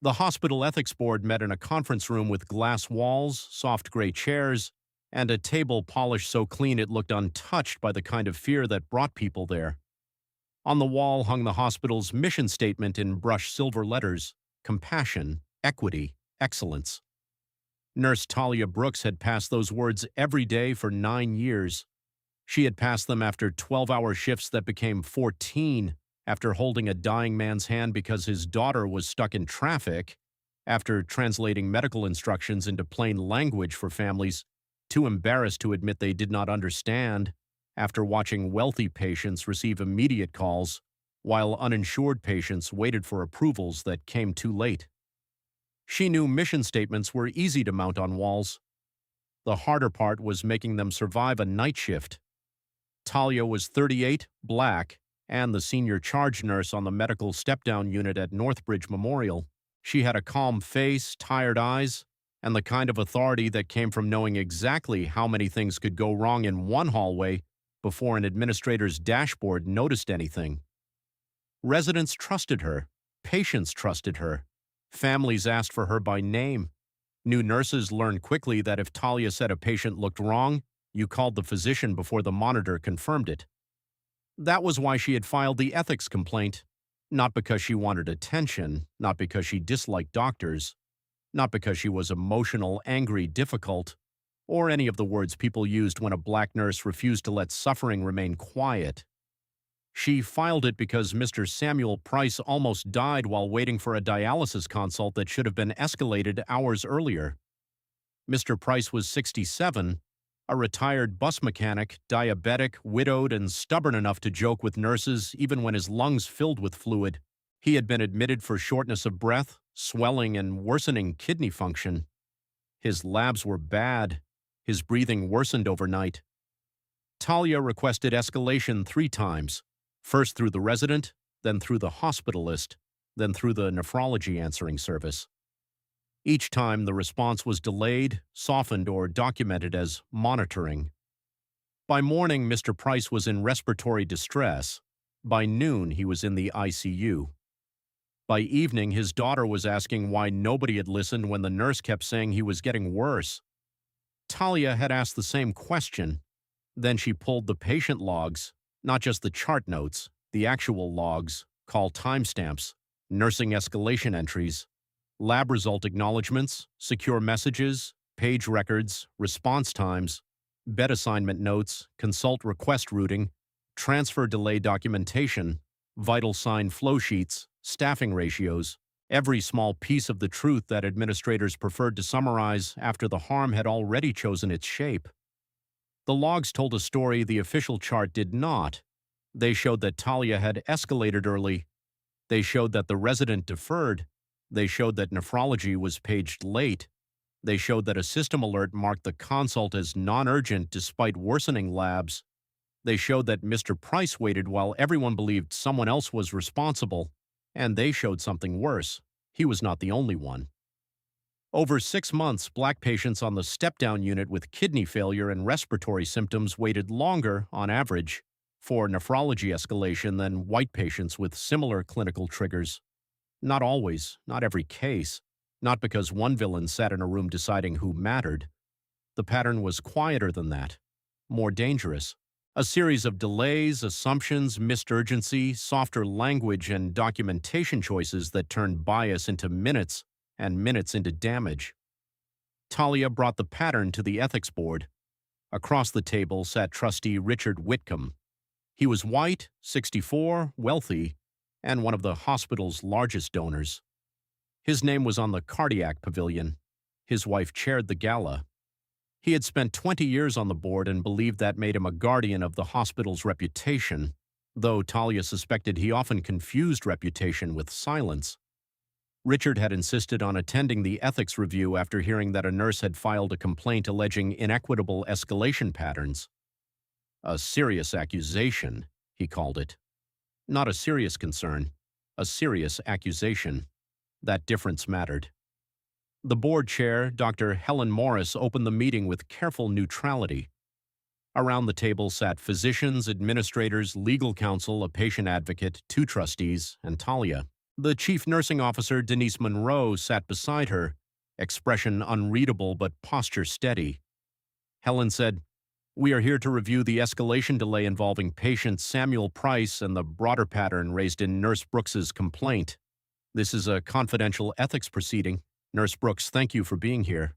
The hospital ethics board met in a conference room with glass walls, soft gray chairs, and a table polished so clean it looked untouched by the kind of fear that brought people there. On the wall hung the hospital's mission statement in brushed silver letters: compassion, equity, excellence. Nurse Talia Brooks had passed those words every day for 9 years. She had passed them after 12-hour shifts that became 14, after holding a dying man's hand because his daughter was stuck in traffic, after translating medical instructions into plain language for families too embarrassed to admit they did not understand, after watching wealthy patients receive immediate calls while uninsured patients waited for approvals that came too late. She knew mission statements were easy to mount on walls. The harder part was making them survive a night shift. Talia was 38, black, and the senior charge nurse on the medical step-down unit at Northbridge Memorial. She had a calm face, tired eyes, and the kind of authority that came from knowing exactly how many things could go wrong in one hallway before an administrator's dashboard noticed anything. Residents trusted her. Patients trusted her. Families asked for her by name. New nurses learned quickly that if Talia said a patient looked wrong, you called the physician before the monitor confirmed it. That was why she had filed the ethics complaint, not because she wanted attention, not because she disliked doctors, not because she was emotional, angry, difficult, or any of the words people used when a black nurse refused to let suffering remain quiet. She filed it because Mr. Samuel Price almost died while waiting for a dialysis consult that should have been escalated hours earlier. Mr. Price was 67, a retired bus mechanic, diabetic, widowed, and stubborn enough to joke with nurses even when his lungs filled with fluid. He had been admitted for shortness of breath, swelling, and worsening kidney function. His labs were bad. His breathing worsened overnight. Talia requested escalation 3 times, first through the resident, then through the hospitalist, then through the nephrology answering service. Each time the response was delayed, softened, or documented as monitoring. By morning, Mr. Price was in respiratory distress. By noon, he was in the ICU. By evening, his daughter was asking why nobody had listened when the nurse kept saying he was getting worse. Talia had asked the same question. Then she pulled the patient logs, not just the chart notes, the actual logs, call timestamps, nursing escalation entries, lab result acknowledgments, secure messages, page records, response times, bed assignment notes, consult request routing, transfer delay documentation, vital sign flow sheets, staffing ratios, every small piece of the truth that administrators preferred to summarize after the harm had already chosen its shape. The logs told a story the official chart did not. They showed that Talia had escalated early. They showed that the resident deferred. They showed that nephrology was paged late. They showed that a system alert marked the consult as non-urgent despite worsening labs. They showed that Mr. Price waited while everyone believed someone else was responsible. And they showed something worse. He was not the only one. Over 6 months, black patients on the step-down unit with kidney failure and respiratory symptoms waited longer, on average, for nephrology escalation than white patients with similar clinical triggers. Not always, not every case, not because one villain sat in a room deciding who mattered. The pattern was quieter than that, more dangerous. A series of delays, assumptions, missed urgency, softer language, and documentation choices that turned bias into minutes and minutes into damage. Talia brought the pattern to the ethics board. Across the table sat Trustee Richard Whitcomb. He was white, 64, wealthy, and one of the hospital's largest donors. His name was on the cardiac pavilion. His wife chaired the gala. He had spent 20 years on the board and believed that made him a guardian of the hospital's reputation, though Talia suspected he often confused reputation with silence. Richard had insisted on attending the ethics review after hearing that a nurse had filed a complaint alleging inequitable escalation patterns. A serious accusation, he called it. Not a serious concern, a serious accusation. That difference mattered. The board chair, Dr. Helen Morris, opened the meeting with careful neutrality. Around the table sat physicians, administrators, legal counsel, a patient advocate, 2 trustees, and Talia. The chief nursing officer, Denise Monroe, sat beside her, expression unreadable but posture steady. Helen said, "We are here to review the escalation delay involving patient Samuel Price and the broader pattern raised in Nurse Brooks's complaint. This is a confidential ethics proceeding. Nurse Brooks, thank you for being here."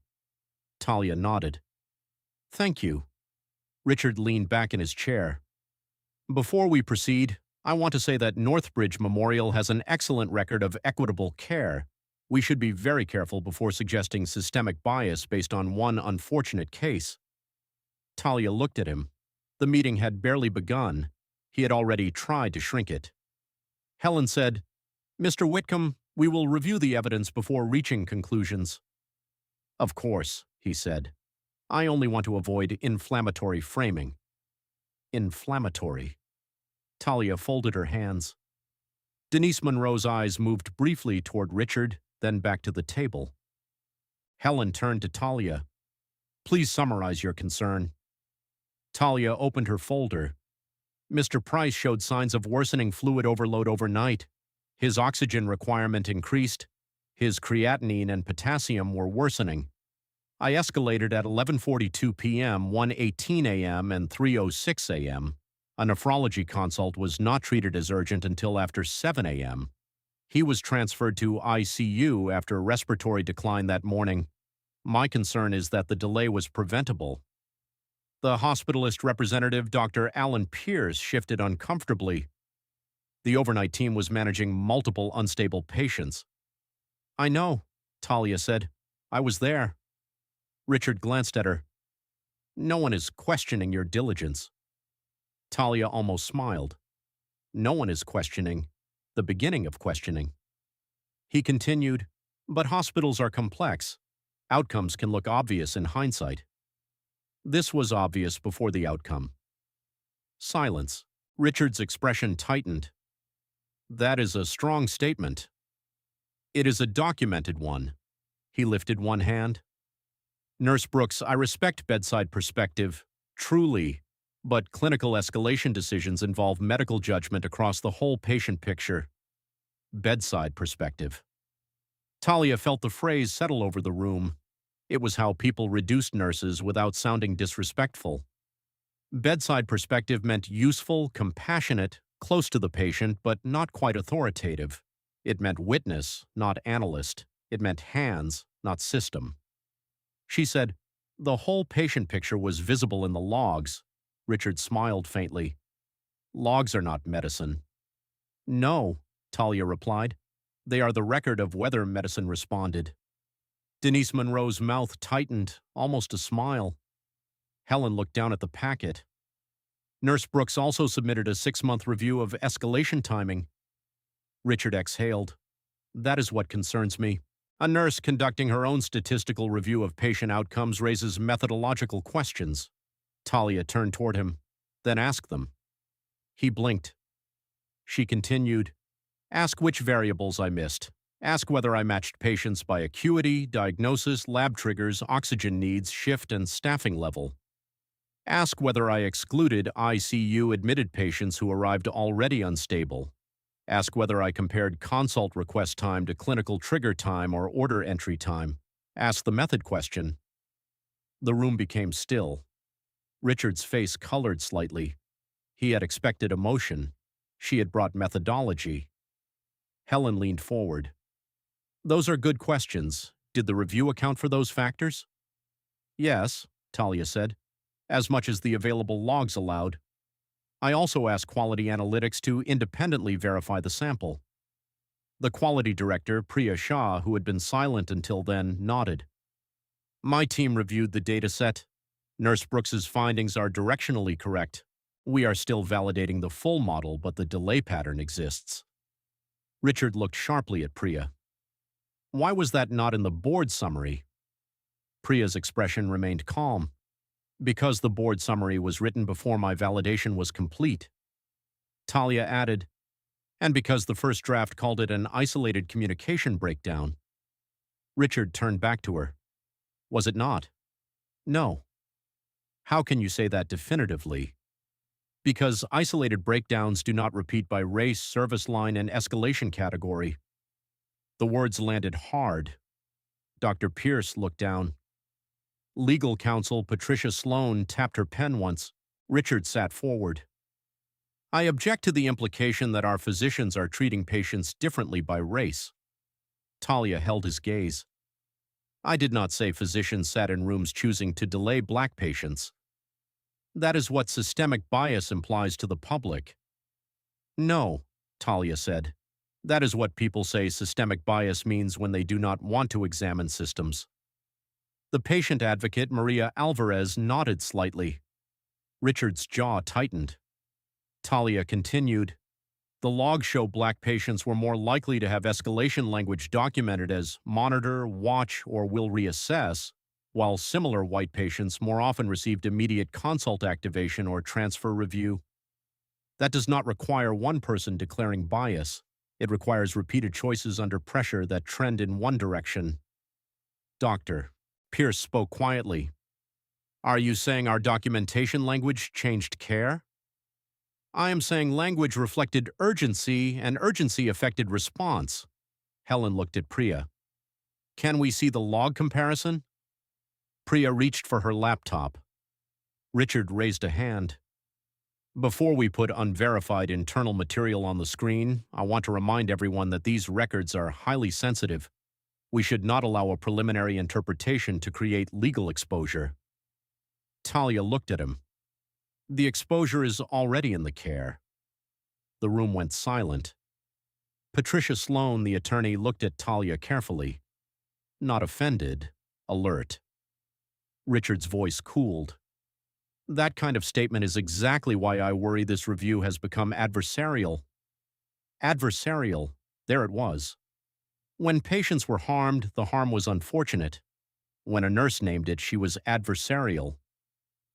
Talia nodded. "Thank you." Richard leaned back in his chair. "Before we proceed, I want to say that Northbridge Memorial has an excellent record of equitable care. We should be very careful before suggesting systemic bias based on one unfortunate case." Talia looked at him. The meeting had barely begun. He had already tried to shrink it. Helen said, "Mr. Whitcomb, we will review the evidence before reaching conclusions." "Of course," he said. "I only want to avoid inflammatory framing." Inflammatory. Talia folded her hands. Denise Monroe's eyes moved briefly toward Richard, then back to the table. Helen turned to Talia. "Please summarize your concern." Talia opened her folder. "Mr. Price showed signs of worsening fluid overload overnight. His oxygen requirement increased. His creatinine and potassium were worsening. I escalated at 11:42 p.m., 1:18 a.m., and 3:06 a.m. A nephrology consult was not treated as urgent until after 7 a.m. He was transferred to ICU after respiratory decline that morning. My concern is that the delay was preventable." The hospitalist representative, Dr. Alan Pierce, shifted uncomfortably. The overnight team was managing multiple unstable patients. "I know," Talia said. "I was there." Richard glanced at her. "No one is questioning your diligence." Talia almost smiled. "No one is questioning the beginning of questioning." He continued, "But hospitals are complex. Outcomes can look obvious in hindsight. This was obvious before the outcome." Silence. Richard's expression tightened. "That is a strong statement." "It is a documented one." He lifted one hand. "Nurse Brooks, I respect bedside perspective, truly, but clinical escalation decisions involve medical judgment across the whole patient picture." Bedside perspective. Talia felt the phrase settle over the room. It was how people reduced nurses without sounding disrespectful. Bedside perspective meant useful, compassionate, close to the patient, but not quite authoritative. It meant witness, not analyst. It meant hands, not system. She said, "The whole patient picture was visible in the logs." Richard smiled faintly. "Logs are not medicine." "No," Talia replied. "They are the record of whether medicine responded." Denise Monroe's mouth tightened, almost a smile. Helen looked down at the packet. "Nurse Brooks also submitted a 6-month review of escalation timing." Richard exhaled. "That is what concerns me. A nurse conducting her own statistical review of patient outcomes raises methodological questions." Talia turned toward him. "Then ask them." He blinked. She continued, "Ask which variables I missed. Ask whether I matched patients by acuity, diagnosis, lab triggers, oxygen needs, shift, and staffing level. Ask whether I excluded ICU-admitted patients who arrived already unstable. Ask whether I compared consult request time to clinical trigger time or order entry time. Ask the method question." The room became still. Richard's face colored slightly. He had expected emotion. She had brought methodology. Helen leaned forward. "Those are good questions. Did the review account for those factors?" "Yes," Talia said, "as much as the available logs allowed. I also asked quality analytics to independently verify the sample." The quality director, Priya Shah, who had been silent until then, nodded. "My team reviewed the data set. Nurse Brooks's findings are directionally correct. We are still validating the full model, but the delay pattern exists." Richard looked sharply at Priya. "Why was that not in the board summary?" Priya's expression remained calm. "Because the board summary was written before my validation was complete." Talia added, "And because the first draft called it an isolated communication breakdown." Richard turned back to her. "Was it not?" "No." "How can you say that definitively?" "Because isolated breakdowns do not repeat by race, service line, and escalation category. The words landed hard. Dr. Pierce looked down. Legal counsel Patricia Sloan tapped her pen once. Richard sat forward. I object to the implication that our physicians are treating patients differently by race. Talia held his gaze. I did not say physicians sat in rooms choosing to delay black patients. That is what systemic bias implies to the public. No, Talia said. That is what people say systemic bias means when they do not want to examine systems. The patient advocate, Maria Alvarez, nodded slightly. Richard's jaw tightened. Talia continued. The logs show black patients were more likely to have escalation language documented as monitor, watch, or will reassess, while similar white patients more often received immediate consult activation or transfer review. That does not require one person declaring bias. It requires repeated choices under pressure that trend in one direction. Doctor, Pierce spoke quietly. Are you saying our documentation language changed care? I am saying language reflected urgency, and urgency affected response. Helen looked at Priya. Can we see the log comparison? Priya reached for her laptop. Richard raised a hand. Before we put unverified internal material on the screen, I want to remind everyone that these records are highly sensitive. We should not allow a preliminary interpretation to create legal exposure. Talia looked at him. The exposure is already in the care. The room went silent. Patricia Sloan, the attorney, looked at Talia carefully. Not offended, alert. Richard's voice cooled. That kind of statement is exactly why I worry this review has become adversarial. Adversarial, there it was. When patients were harmed, the harm was unfortunate. When a nurse named it, she was adversarial.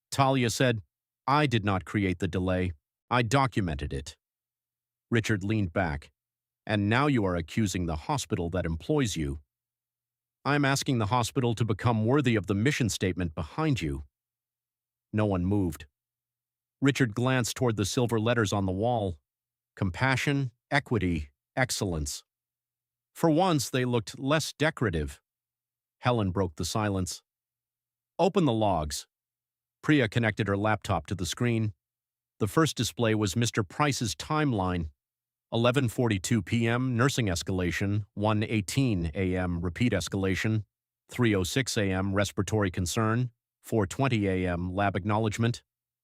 Talia said, I did not create the delay. I documented it. Richard leaned back. And now you are accusing the hospital that employs you. I'm asking the hospital to become worthy of the mission statement behind you. No one moved. Richard glanced toward the silver letters on the wall. Compassion, equity, excellence. For once, they looked less decorative. Helen broke the silence. Open the logs. Priya connected her laptop to the screen. The first display was Mr. Price's timeline. 11:42 p.m. nursing escalation, 1:18 a.m. repeat escalation, 3:06 a.m. respiratory concern, 4:20 a.m. lab acknowledgement,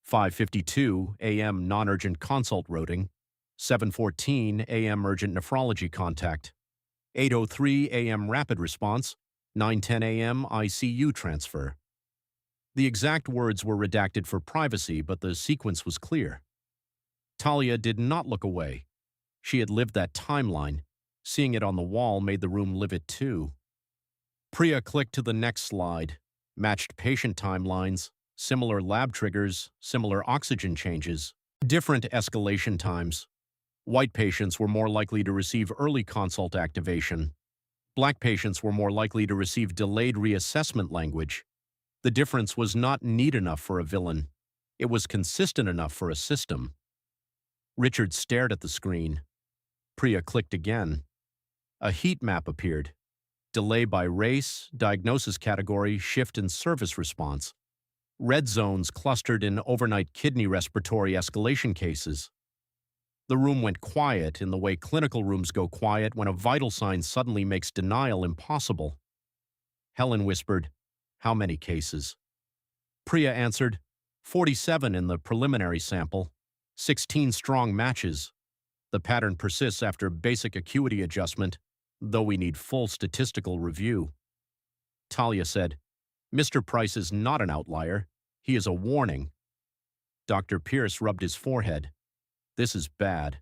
5:52 a.m. non-urgent consult routing, 7:14 a.m. urgent nephrology contact, 8:03 a.m. rapid response, 9:10 a.m. ICU transfer. The exact words were redacted for privacy, but the sequence was clear. Talia did not look away. She had lived that timeline. Seeing it on the wall made the room live it too. Priya clicked to the next slide. Matched patient timelines, similar lab triggers, similar oxygen changes, different escalation times. White patients were more likely to receive early consult activation. Black patients were more likely to receive delayed reassessment language. The difference was not neat enough for a villain. It was consistent enough for a system. Richard stared at the screen. Priya clicked again. A heat map appeared. Delay by race, diagnosis category, shift and service response. Red zones clustered in overnight kidney respiratory escalation cases. The room went quiet in the way clinical rooms go quiet when a vital sign suddenly makes denial impossible. Helen whispered, How many cases? Priya answered, 47 in the preliminary sample, 16 strong matches. The pattern persists after basic acuity adjustment, though we need full statistical review. Talia said, Mr. Price is not an outlier. He is a warning. Dr. Pierce rubbed his forehead. This is bad.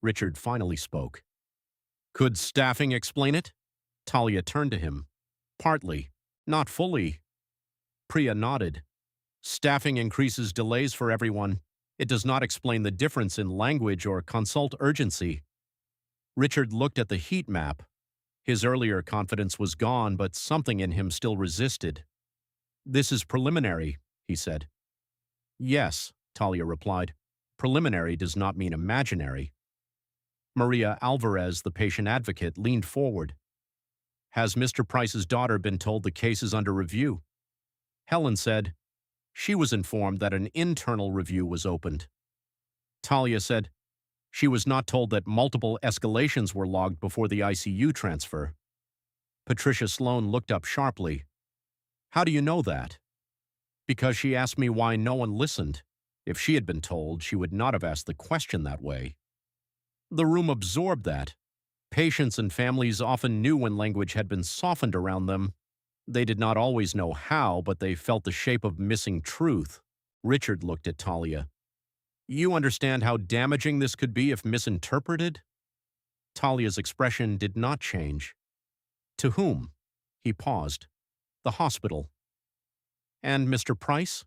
Richard finally spoke. Could staffing explain it? Talia turned to him. Partly. Not fully. Priya nodded. Staffing increases delays for everyone. It does not explain the difference in language or consult urgency. Richard looked at the heat map. His earlier confidence was gone, but something in him still resisted. This is preliminary, he said. Yes, Talia replied. Preliminary does not mean imaginary. Maria Alvarez, the patient advocate, leaned forward. Has Mr. Price's daughter been told the case is under review? Helen said, she was informed that an internal review was opened. Talia said, she was not told that multiple escalations were logged before the ICU transfer. Patricia Sloan looked up sharply. How do you know that? Because she asked me why no one listened. If she had been told, she would not have asked the question that way. The room absorbed that. Patients and families often knew when language had been softened around them. They did not always know how, but they felt the shape of missing truth. Richard looked at Talia. You understand how damaging this could be if misinterpreted? Talia's expression did not change. To whom? He paused. The hospital. And Mr. Price?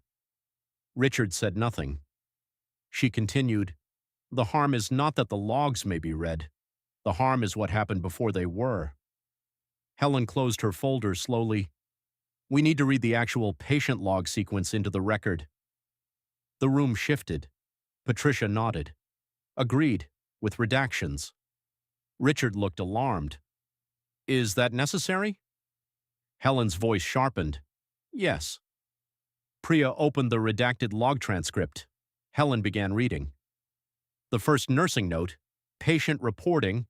Richard said nothing. She continued, the harm is not that the logs may be read. The harm is what happened before they were. Helen closed her folder slowly. We need to read the actual patient log sequence into the record. The room shifted. Patricia nodded. Agreed, with redactions. Richard looked alarmed. Is that necessary? Helen's voice sharpened. Yes. Priya opened the redacted log transcript. Helen began reading. The first nursing note, patient reporting,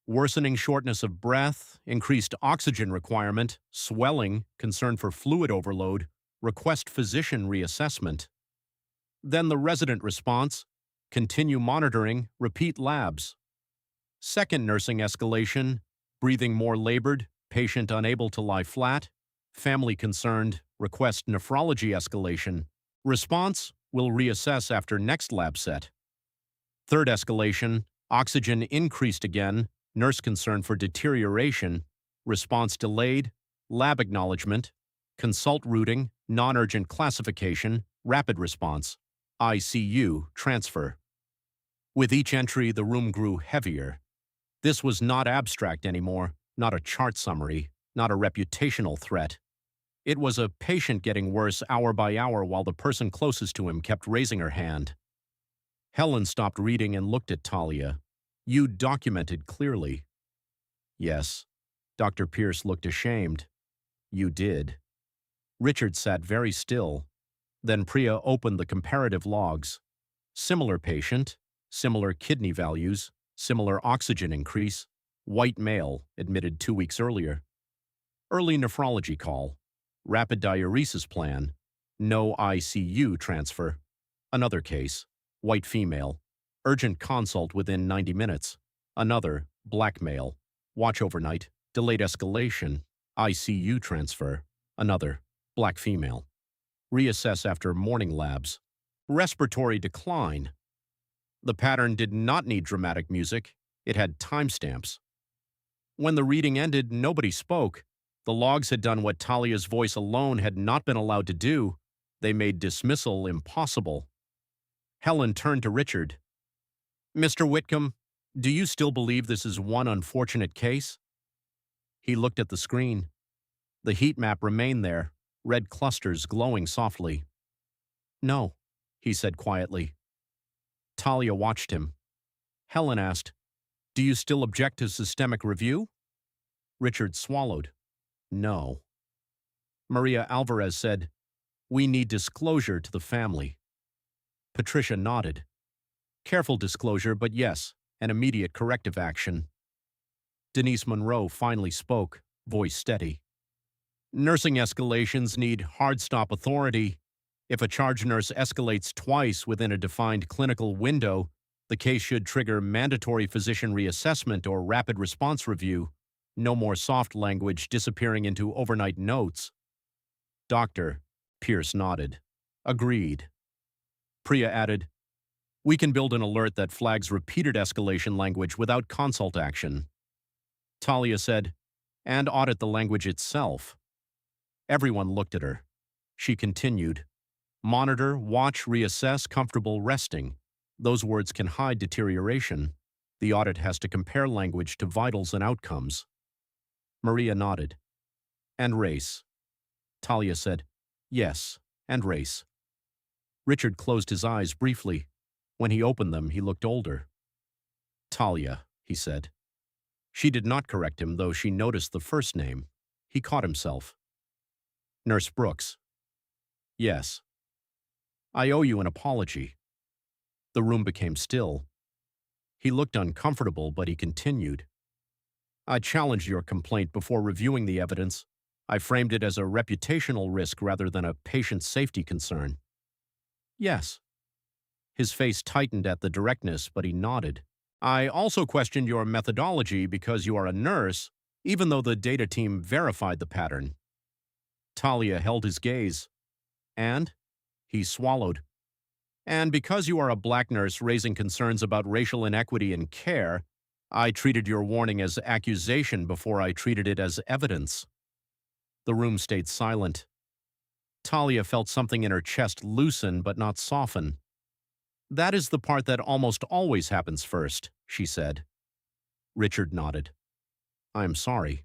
worsening shortness of breath, increased oxygen requirement, swelling, concern for fluid overload, request physician reassessment. Then the resident response, continue monitoring, repeat labs. Second nursing escalation, breathing more labored, patient unable to lie flat, family concerned, request nephrology escalation. Response, will reassess after next lab set. Third escalation, oxygen increased again, nurse concern for deterioration, response delayed, lab acknowledgement, consult routing, non-urgent classification, rapid response, ICU, transfer. With each entry, the room grew heavier. This was not abstract anymore, not a chart summary, not a reputational threat. It was a patient getting worse hour by hour while the person closest to him kept raising her hand. Helen stopped reading and looked at Talia. You documented clearly. Yes. Dr. Pierce looked ashamed. You did. Richard sat very still. Then Priya opened the comparative logs. Similar patient, similar kidney values, similar oxygen increase, white male, admitted 2 weeks earlier. Early nephrology call, rapid diuresis plan, no ICU transfer. Another case, white female, urgent consult within 90 minutes. Another, black male, watch overnight, delayed escalation, ICU transfer. Another, black female. Reassess after morning labs. Respiratory decline. The pattern did not need dramatic music. It had timestamps. When the reading ended, nobody spoke. The logs had done what Talia's voice alone had not been allowed to do. They made dismissal impossible. Helen turned to Richard. Mr. Whitcomb, do you still believe this is one unfortunate case? He looked at the screen. The heat map remained there, red clusters glowing softly. No, he said quietly. Talia watched him. Helen asked, do you still object to systemic review? Richard swallowed. No. Maria Alvarez said, we need disclosure to the family. Patricia nodded. Careful disclosure, but yes, an immediate corrective action. Denise Monroe finally spoke, voice steady. Nursing escalations need hard stop authority. If a charge nurse escalates twice within a defined clinical window, the case should trigger mandatory physician reassessment or rapid response review. No more soft language disappearing into overnight notes. Doctor, Pierce nodded. Agreed. Priya added, we can build an alert that flags repeated escalation language without consult action. Talia said, and audit the language itself. Everyone looked at her. She continued, monitor, watch, reassess, comfortable, resting. Those words can hide deterioration. The audit has to compare language to vitals and outcomes. Maria nodded. And race. Talia said, yes, and race. Richard closed his eyes briefly. When he opened them, he looked older. Talia. he said. She did not correct him, though she noticed the first name. He caught himself. Nurse Brooks. Yes. I owe you an apology. The room became still. He looked uncomfortable, but he continued. I challenged your complaint before reviewing the evidence. I framed it as a reputational risk rather than a patient safety concern. Yes. His face tightened at the directness, but he nodded. I also questioned your methodology because you are a nurse, even though the data team verified the pattern. Talia held his gaze. And? He swallowed. And because you are a black nurse raising concerns about racial inequity in care, I treated your warning as accusation before I treated it as evidence. The room stayed silent. Talia felt something in her chest loosen but not soften. That is the part that almost always happens first, she said. Richard nodded. I am sorry.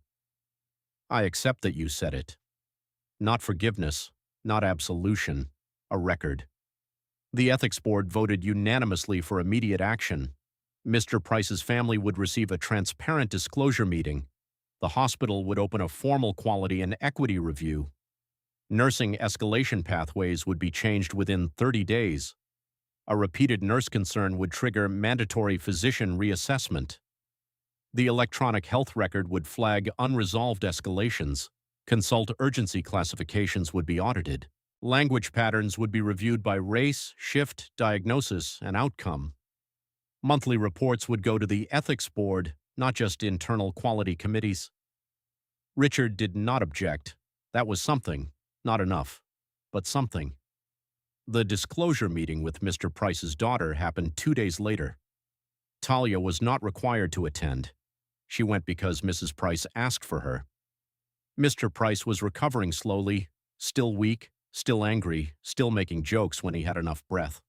I accept that you said it. Not forgiveness, not absolution, a record. The ethics board voted unanimously for immediate action. Mr. Price's family would receive a transparent disclosure meeting. The hospital would open a formal quality and equity review. Nursing escalation pathways would be changed within 30 days. A repeated nurse concern would trigger mandatory physician reassessment. The electronic health record would flag unresolved escalations. Consult urgency classifications would be audited. Language patterns would be reviewed by race, shift, diagnosis, and outcome. Monthly reports would go to the ethics board, not just internal quality committees. Richard did not object. That was something, not enough, but something. The disclosure meeting with Mr. Price's daughter happened 2 days later. Talia was not required to attend. She went because Mrs. Price asked for her. Mr. Price was recovering slowly, still weak, still angry, still making jokes when he had enough breath.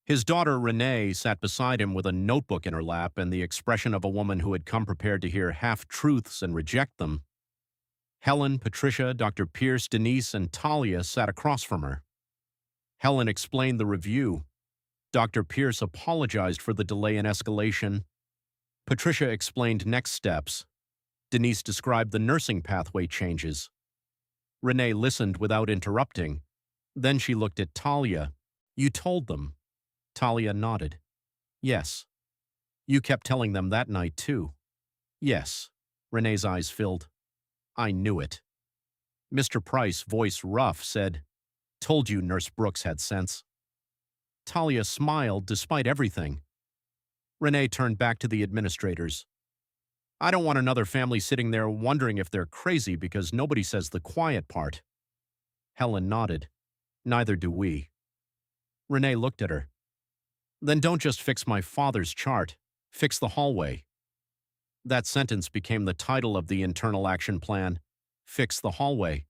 His daughter, Renee, sat beside him with a notebook in her lap and the expression of a woman who had come prepared to hear half-truths and reject them. Helen, Patricia, Dr. Pierce, Denise, and Talia sat across from her. Helen explained the review. Dr. Pierce apologized for the delay in escalation. Patricia explained next steps. Denise described the nursing pathway changes. Renee listened without interrupting. Then she looked at Talia. You told them. Talia nodded. Yes. You kept telling them that night, too. Yes. Renee's eyes filled. I knew it. Mr. Price, voice rough, said, Told you Nurse Brooks had sense. Talia smiled despite everything. Renee turned back to the administrators. I don't want another family sitting there wondering if they're crazy because nobody says the quiet part. Helen nodded. Neither do we. Renee looked at her. Then don't just fix my father's chart. Fix the hallway. That sentence became the title of the internal action plan. Fix the hallway.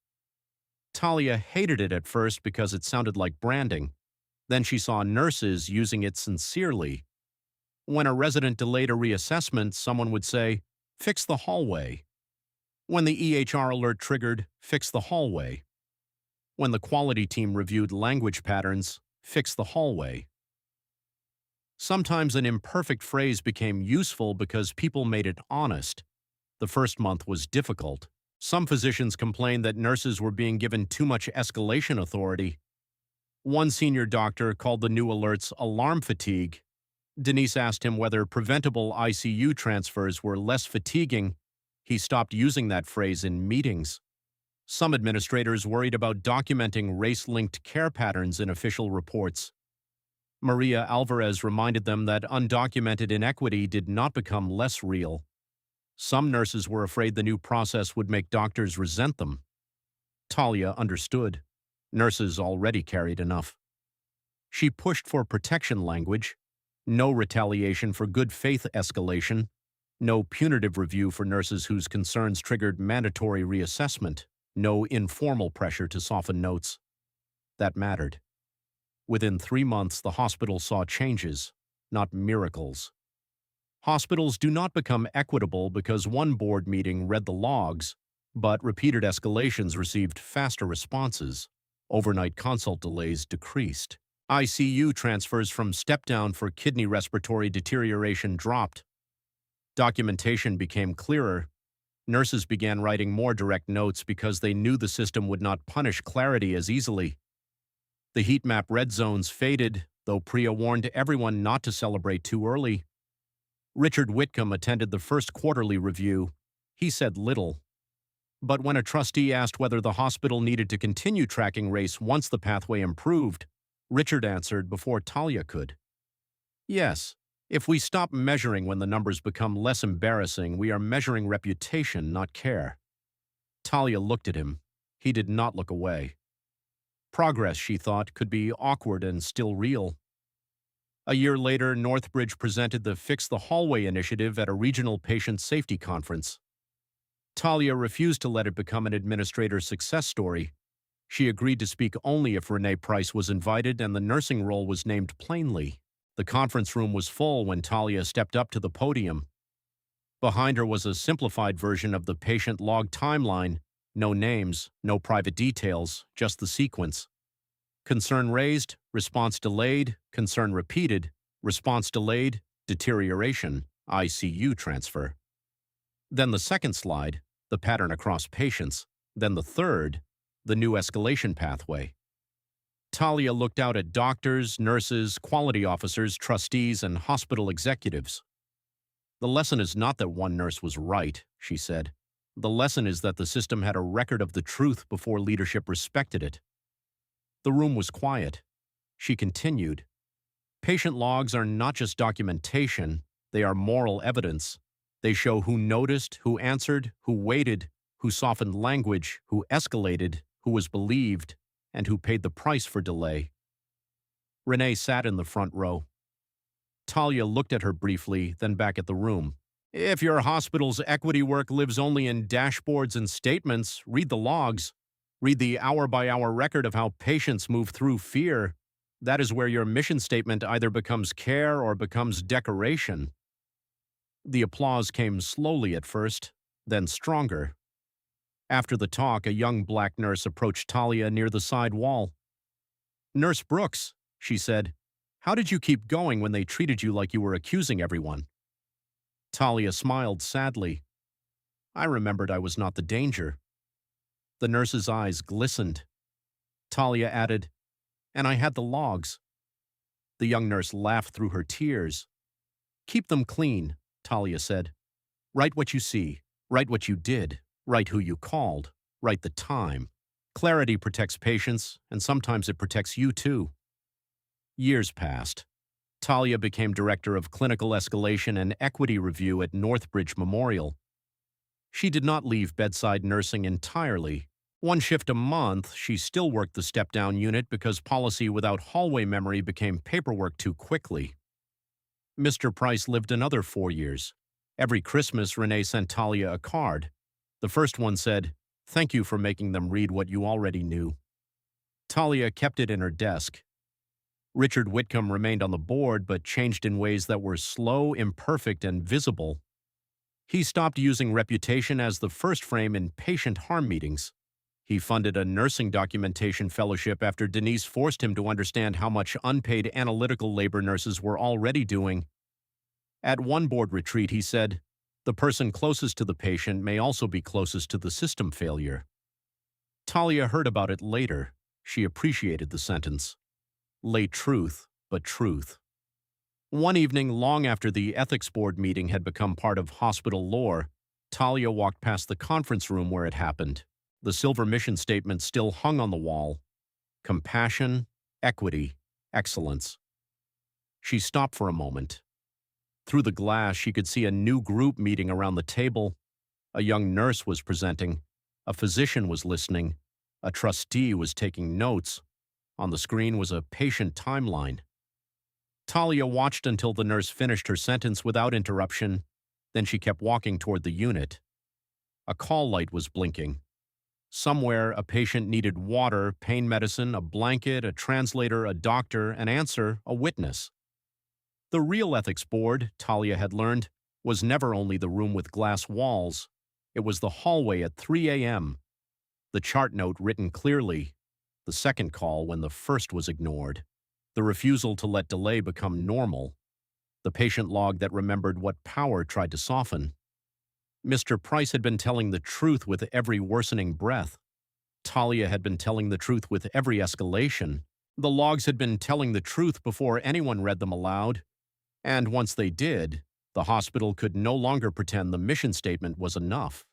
Talia hated it at first because it sounded like branding. Then she saw nurses using it sincerely. When a resident delayed a reassessment, someone would say, Fix the hallway. When the EHR alert triggered, Fix the hallway. When the quality team reviewed language patterns, Fix the hallway. Sometimes an imperfect phrase became useful because people made it honest. The first month was difficult. Some physicians complained that nurses were being given too much escalation authority. One senior doctor called the new alerts alarm fatigue. Denise asked him whether preventable ICU transfers were less fatiguing. He stopped using that phrase in meetings. Some administrators worried about documenting race-linked care patterns in official reports. Maria Alvarez reminded them that undocumented inequity did not become less real. Some nurses were afraid the new process would make doctors resent them. Talia understood. Nurses already carried enough. She pushed for protection language, no retaliation for good faith escalation, no punitive review for nurses whose concerns triggered mandatory reassessment, no informal pressure to soften notes. That mattered. Within 3 months, the hospital saw changes, not miracles. Hospitals do not become equitable because one board meeting read the logs, but repeated escalations received faster responses. Overnight consult delays decreased. ICU transfers from step-down for kidney respiratory deterioration dropped. Documentation became clearer. Nurses began writing more direct notes because they knew the system would not punish clarity as easily. The heat map red zones faded, though Priya warned everyone not to celebrate too early. Richard Whitcomb attended the first quarterly review. He said little. But when a trustee asked whether the hospital needed to continue tracking race once the pathway improved, Richard answered before Talia could. Yes, if we stop measuring when the numbers become less embarrassing, we are measuring reputation, not care. Talia looked at him. He did not look away. Progress, she thought, could be awkward and still real. A year later, Northbridge presented the Fix the Hallway initiative at a regional patient safety conference. Talia refused to let it become an administrator's success story. She agreed to speak only if Renee Price was invited and the nursing role was named plainly. The conference room was full when Talia stepped up to the podium. Behind her was a simplified version of the patient log timeline. No names, no private details, just the sequence. Concern raised, response delayed, concern repeated, response delayed, deterioration, ICU transfer. Then the second slide, the pattern across patients. Then the third, the new escalation pathway. Talia looked out at doctors, nurses, quality officers, trustees, and hospital executives. The lesson is not that one nurse was right, she said. The lesson is that the system had a record of the truth before leadership respected it. The room was quiet. She continued. Patient logs are not just documentation, they are moral evidence. They show who noticed, who answered, who waited, who softened language, who escalated, who was believed, and who paid the price for delay. Renee sat in the front row. Talia looked at her briefly, then back at the room. If your hospital's equity work lives only in dashboards and statements, read the logs. Read the hour-by-hour record of how patients move through fear. That is where your mission statement either becomes care or becomes decoration. The applause came slowly at first, then stronger. After the talk, a young black nurse approached Talia near the side wall. Nurse Brooks, she said, how did you keep going when they treated you like you were accusing everyone? Talia smiled sadly. I remembered I was not the danger. The nurse's eyes glistened. Talia added, and I had the logs. The young nurse laughed through her tears. Keep them clean, Talia said. Write what you see, write what you did, write who you called, write the time. Clarity protects patients, and sometimes it protects you too. Years passed. Talia became director of clinical escalation and equity review at Northbridge Memorial. She did not leave bedside nursing entirely. One shift a month, she still worked the step-down unit because policy without hallway memory became paperwork too quickly. Mr. Price lived another 4 years. Every Christmas, Renee sent Talia a card. The first one said, "Thank you for making them read what you already knew." Talia kept it in her desk. Richard Whitcomb remained on the board but changed in ways that were slow, imperfect, and visible. He stopped using reputation as the first frame in patient harm meetings. He funded a nursing documentation fellowship after Denise forced him to understand how much unpaid analytical labor nurses were already doing. At one board retreat, he said, "The person closest to the patient may also be closest to the system failure." Talia heard about it later. She appreciated the sentence. Late truth, but truth. One evening, long after the ethics board meeting had become part of hospital lore, Talia walked past the conference room where it happened. The silver mission statement still hung on the wall. Compassion, equity, excellence. She stopped for a moment. Through the glass, she could see a new group meeting around the table. A young nurse was presenting. A physician was listening. A trustee was taking notes. On the screen was a patient timeline. Talia watched until the nurse finished her sentence without interruption. Then she kept walking toward the unit. A call light was blinking. Somewhere, a patient needed water, pain medicine, a blanket, a translator, a doctor, an answer, a witness. The real ethics board, Talia had learned, was never only the room with glass walls. It was the hallway at 3 a.m. The chart note written clearly. The second call when the first was ignored. The refusal to let delay become normal. the patient log that remembered what power tried to soften. Mr. Price had been telling the truth with every worsening breath. Talia had been telling the truth with every escalation. The logs had been telling the truth before anyone read them aloud. And once they did, the hospital could no longer pretend the mission statement was enough.